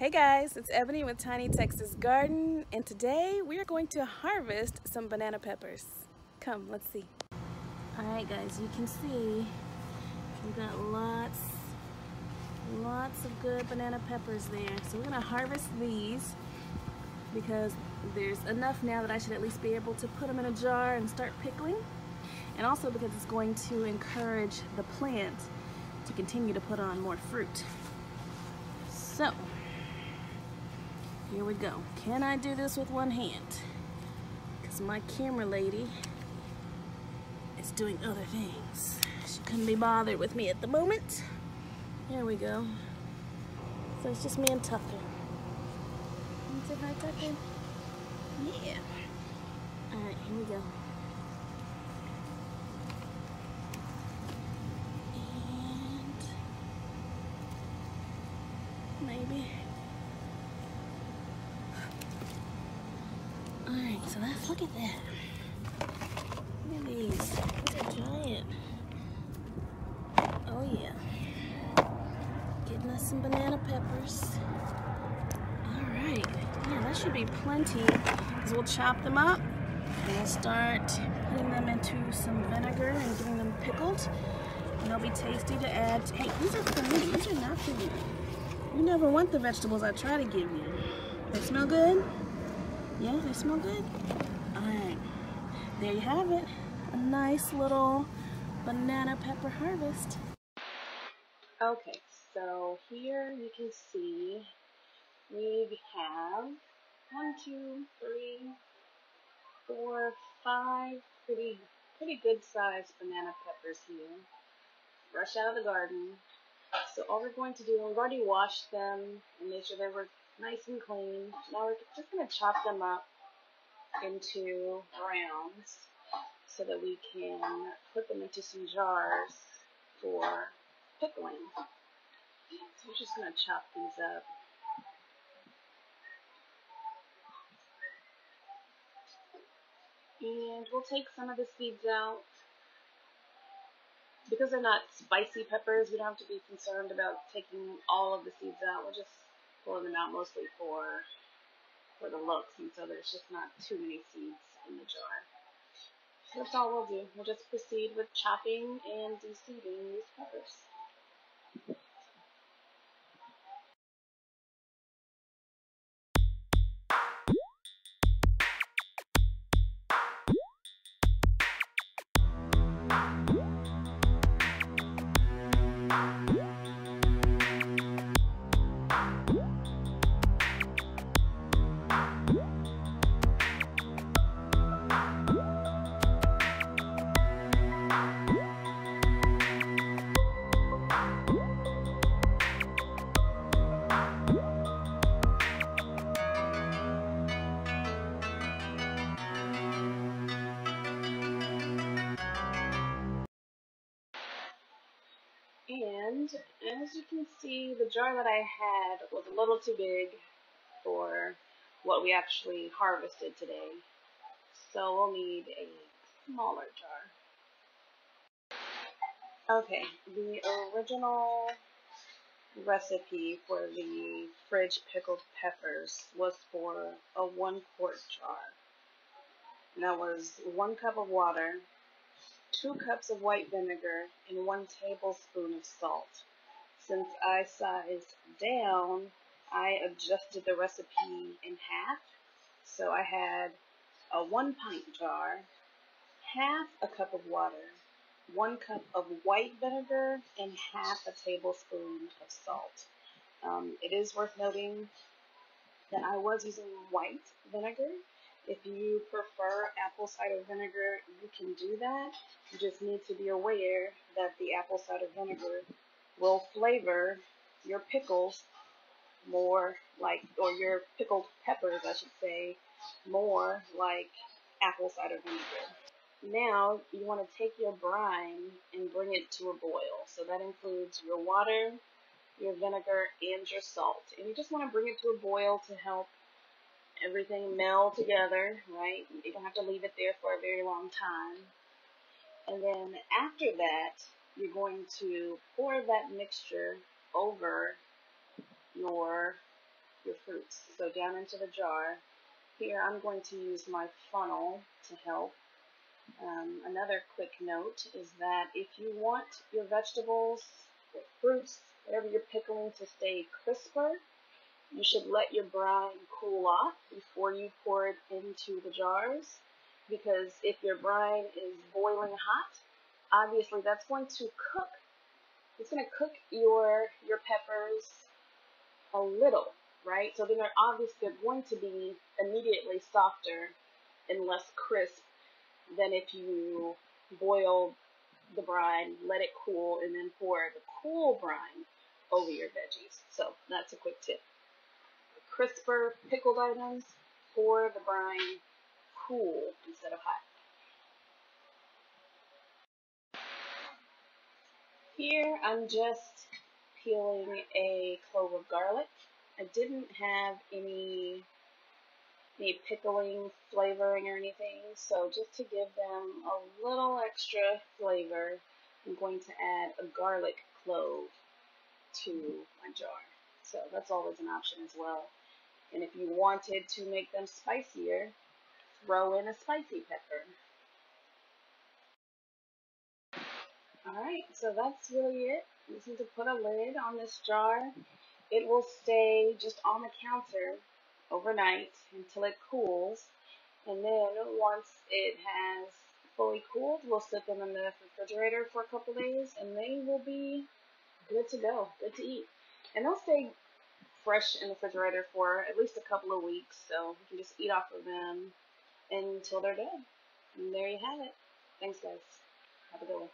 Hey guys, it's Ebony with TinyTexasGarden, and today we are going to harvest some banana peppers. Come, let's see. Alright guys, you can see we've got lots of good banana peppers there. So we're going to harvest these because there's enough now that I should at least be able to put them in a jar and start pickling. And also because it's going to encourage the plant to continue to put on more fruit. So, here we go. Can I do this with one hand? Because my camera lady is doing other things. She couldn't be bothered with me at the moment. There we go. So it's just me and Tucker. Can you say hi, Tucker? Yeah. Alright, here we go. And maybe. Alright, so let's look at that. Look at these. They're giant. Oh yeah. Getting us some banana peppers. Alright. Yeah, that should be plenty. Because we'll chop them up and we'll start putting them into some vinegar and getting them pickled. And they'll be tasty to add. Hey, these are for me. These are not for you. You never want the vegetables I try to give you. They smell good? Yeah, they smell good? Alright, there you have it. A nice little banana pepper harvest. Okay, so here you can see we have 1, 2, 3, 4, 5 pretty good sized banana peppers here. Fresh out of the garden. So all we're going to do, we've already washed them and made sure they were nice and clean. Now we're just going to chop them up into rounds so that we can put them into some jars for pickling. So we're just going to chop these up. And we'll take some of the seeds out. Because they're not spicy peppers, we don't have to be concerned about taking all of the seeds out. We're just pulling them out mostly for the looks, and so there's just not too many seeds in the jar. So that's all we'll do. We'll just proceed with chopping and de-seeding these peppers. And as you can see, the jar that I had was a little too big for what we actually harvested today. So we'll need a smaller jar. Okay, the original recipe for the fridge pickled peppers was for a 1-quart jar. And that was 1 cup of water, 2 cups of white vinegar, and 1 tablespoon of salt. Since I sized down, I adjusted the recipe in half. So I had a 1-pint jar, half a cup of water, 1 cup of white vinegar, and half a tablespoon of salt. It is worth noting that I was using white vinegar. If you prefer apple cider vinegar, you can do that. You just need to be aware that the apple cider vinegar will flavor your pickles more like, or your pickled peppers, I should say, more like apple cider vinegar. Now, you want to take your brine and bring it to a boil. So that includes your water, your vinegar, and your salt. And you just want to bring it to a boil to help everything meld together, right? You don't have to leave it there for a very long time. And then after that, you're going to pour that mixture over your your fruits. So down into the jar. Here I'm going to use my funnel to help. Another quick note is that if you want your vegetables or fruits, whatever you're pickling, to stay crisper, you should let your brine cool off before you pour it into the jars, because if your brine is boiling hot, obviously that's going to cook. It's going to cook your peppers a little, right? So then they're going to be immediately softer and less crisp than if you boil the brine, let it cool, and then pour the cool brine over your veggies. So that's a quick tip. Crisper pickled items, pour the brine cool instead of hot. Here I'm just peeling a clove of garlic. I didn't have any pickling flavoring or anything, so just to give them a little extra flavor, I'm going to add a garlic clove to my jar. So that's always an option as well. And if you wanted to make them spicier, throw in a spicy pepper. Alright, so that's really it. You just need to put a lid on this jar. It will stay just on the counter overnight until it cools. And then once it has fully cooled, we'll stick them in the refrigerator for a couple days and they will be good to go, good to eat. And they'll stay fresh in the refrigerator for at least a couple of weeks, so you can just eat off of them until they're done. And there you have it. Thanks, guys. Have a good one.